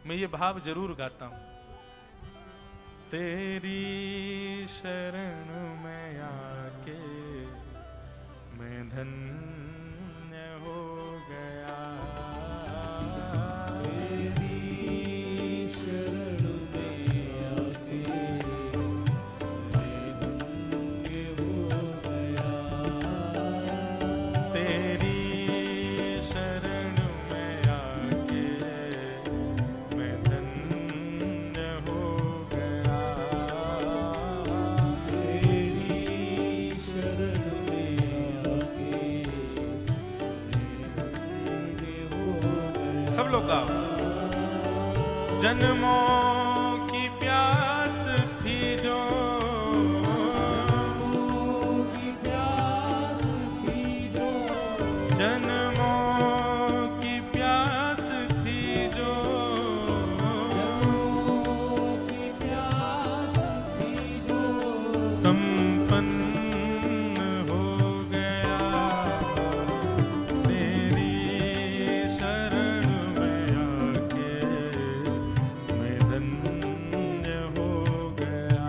मैं ये भाव जरूर गाता हूं। तेरी शरण में आके मैं धन्य हो गया, तेरी शरण में आके मैं धन्य हो गया, तेरी शरण में आके मैं धन्य हो गया, तेरी शरण में आके मैं धन्य हो गया। सब लोग गाओ। जन्मों की प्यास थी जो, की प्यास थी जो, जन्मों की प्यास थी जो, की प्यास थी जो, संपन्न हो गया, तेरी शरण में आके मैं धन्य हो गया,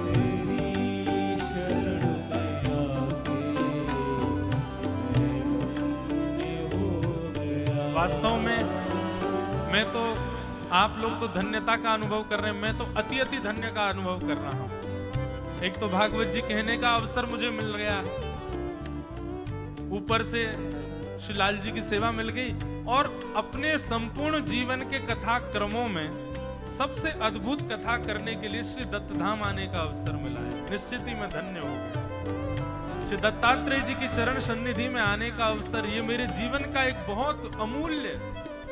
तेरी शरण में आके मैं धन्य हो गया। वास्तव में मैं तो, आप लोग तो धन्यता का अनुभव कर रहे हैं, मैं तो अति अति धन्य का अनुभव कर रहा हूं। एक तो भागवत जी कहने का अवसर मुझे मिल गया, ऊपर से श्री लाल जी की सेवा मिल गई, और अपने संपूर्ण जीवन के कथा क्रमों में सबसे अद्भुत कथा करने के लिए श्री दत्तधाम आने का अवसर मिला है। निश्चित ही मैं धन्य हो गया। श्री दत्तात्रेय जी की चरण सन्निधि में आने का अवसर, ये मेरे जीवन का एक बहुत अमूल्य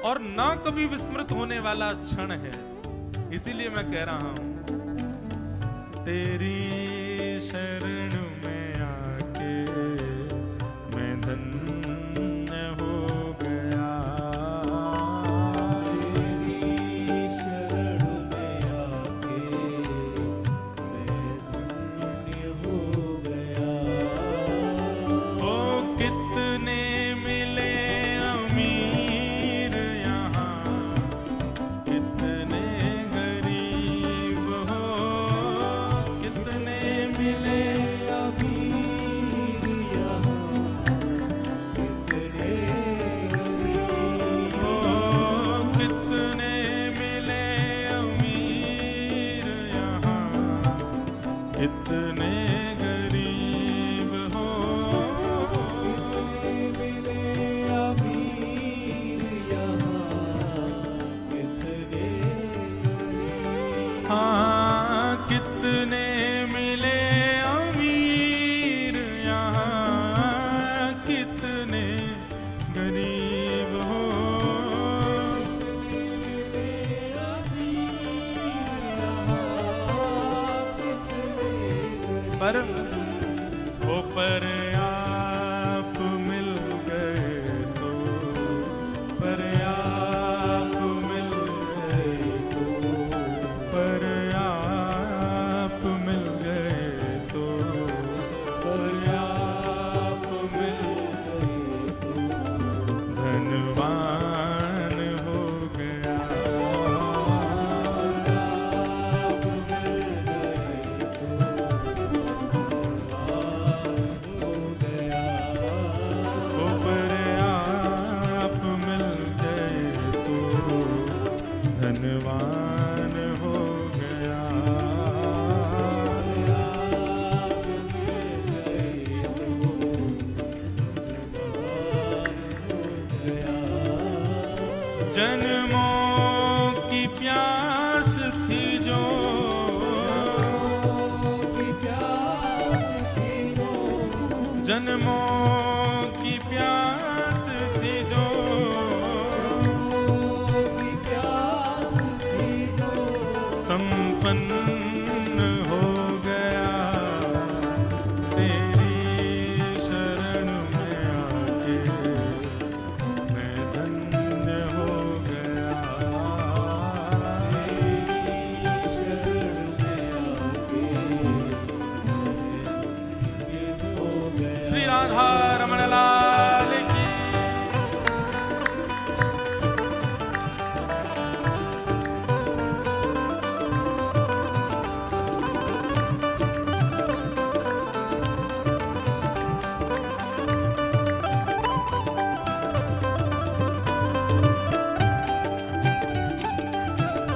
और ना कभी विस्मृत होने वाला क्षण है। इसीलिए मैं कह रहा हूं, तेरी शरण में आके मैं धन्य हो गया, तेरी शरण में आके मैं धन्य हो गया। ओ कितने मिले अमीर यहाँ, कितने गरीब हो, कितने मिले अमीर यहाँ, कितने गरीब हो, कितने मिले अमीर यहाँ, कितने गरीब हो, मिले अमीर यहाँ, कितने गरीब। हाँ कितने मिले अमीर यहाँ, कितने गरीब हो, पर पर आप मिल गए तो, पर आप मिल गए तो, पर आप मिल गए तो, पर आप मिल गए तो धनवान हो गया, पर आप मिल गए तो धनवान हो गया, जन्मों की प्यास थी जो, जन्मों की प्यास थी जो, संपन्न हो गया, तेरी शरण में आके मैं धन्य हो गया,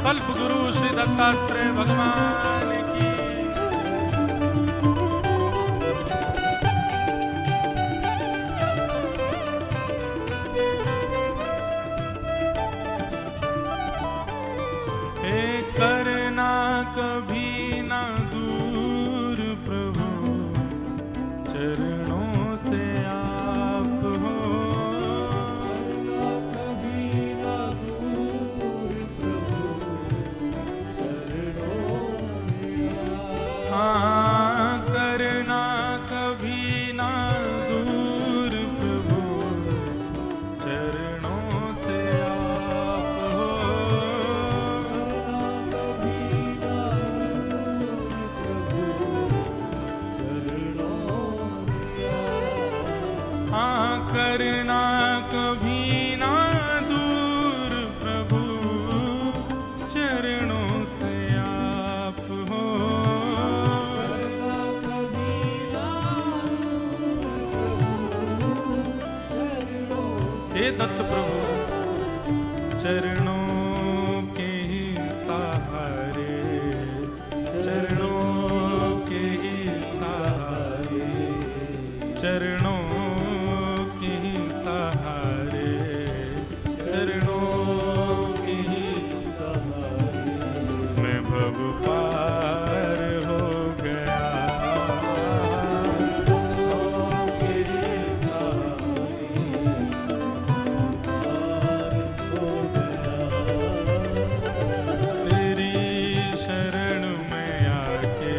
कल्प गुरु श्री दत्तात्रेय भगवान की। हे करना कभी ना दूर प्रभु, चरणों से आप हो। कभी ना दूर प्रभु, चरणों से हाँ करना कभी ना दूर प्रभु, चरणों से आप हो। कभी ना दूर प्रभु, चरणों से हाँ करना कभी ना दूर प्रभु, चरणों से आप हो। कभी ना दूर प्रभु, हे दत्त प्रभु, चरणों के ही सहारे, चरणों के ही सहारे, चरणों के ही सहारे, चरणों के ही मैं भव पार हो गया। तेरी शरण में आके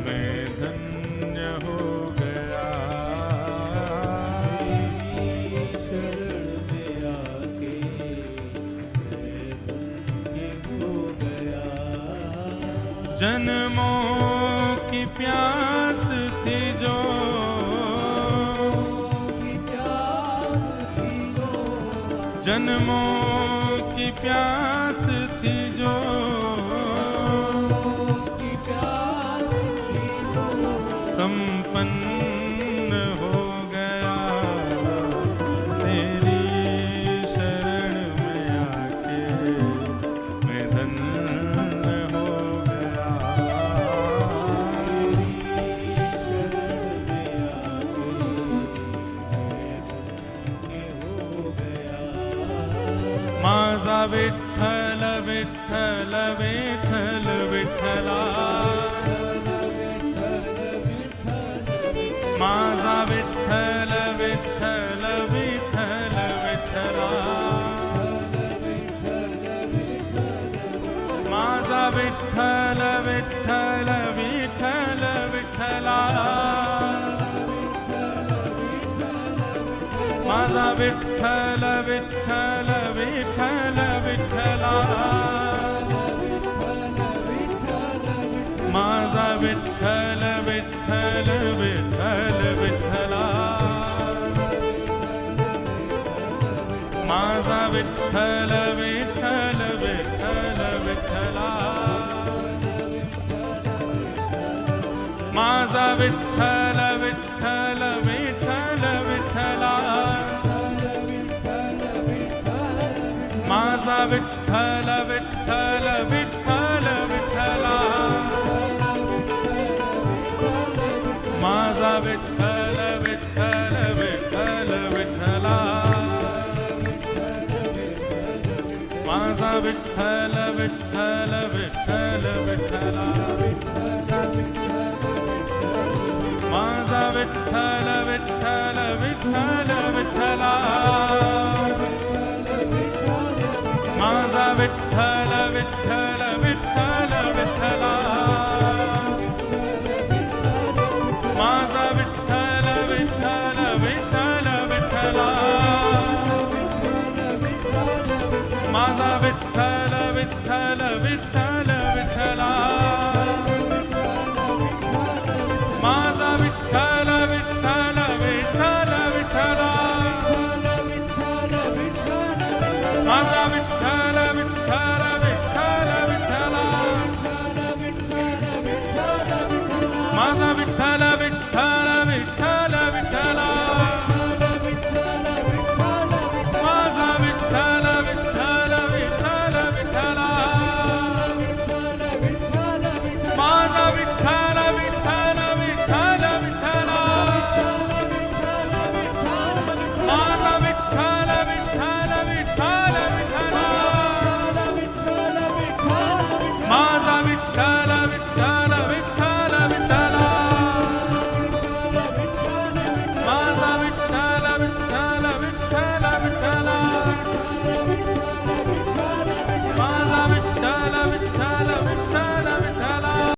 मैं धन्य हो गया। शरण में आके मैं धन्य हो गया। जन्मों की प्यास थी जो, की प्यास थी जो, जन्मों की प्यास थी जो, की प्यास थी जो, संपन्न हो गया। तेरी शरण में आके मैं धन्य हो गया। शरण में आके मैं धन्य हो गया। माझा विठ्ठल विठ्ठल विठ्ठल विठ्ठला, माझा विठ्ठल विठ्ठल विठ्ठल विठ्ठला, माझा विठ्ठल विठ्ठल विठ्ठल विठ्ठला, माझा विठ्ठल विठ्ठल विठ्ठल विठ्ठला, माझा विठ्ठल विठ्ठल विठ्ठल विठ्ठला, माझा विठ्ठल विठ्ठल विठ्ठल विठ्ठला, माझा विठ्ठल विठ्ठल विठ्ठल विठ्ठला, माझा विठ्ठल विठ्ठल विठ्ठल विठ्ठला, माझा विठ्ठल विठ्ठल विठ्ठल विठ्ठला, माझा विठ्ठल विठ्ठल विठ्ठल विठ्ठला, माझा विठ्ठल विठ्ठल विठ्ठल विठ्ठला, माझा विठ्ठल विठ्ठल विठ्ठल विठ्ठला, माझा विठ्ठल विठ्ठल विठ्ठल विठ्ठला, माझा विठ्ठल विठ्ठल विठ्ठल विठ्ठला, माझा विठ्ठल विठ्ठल विठ्ठल विठ्ठला, माझा विठ्ठल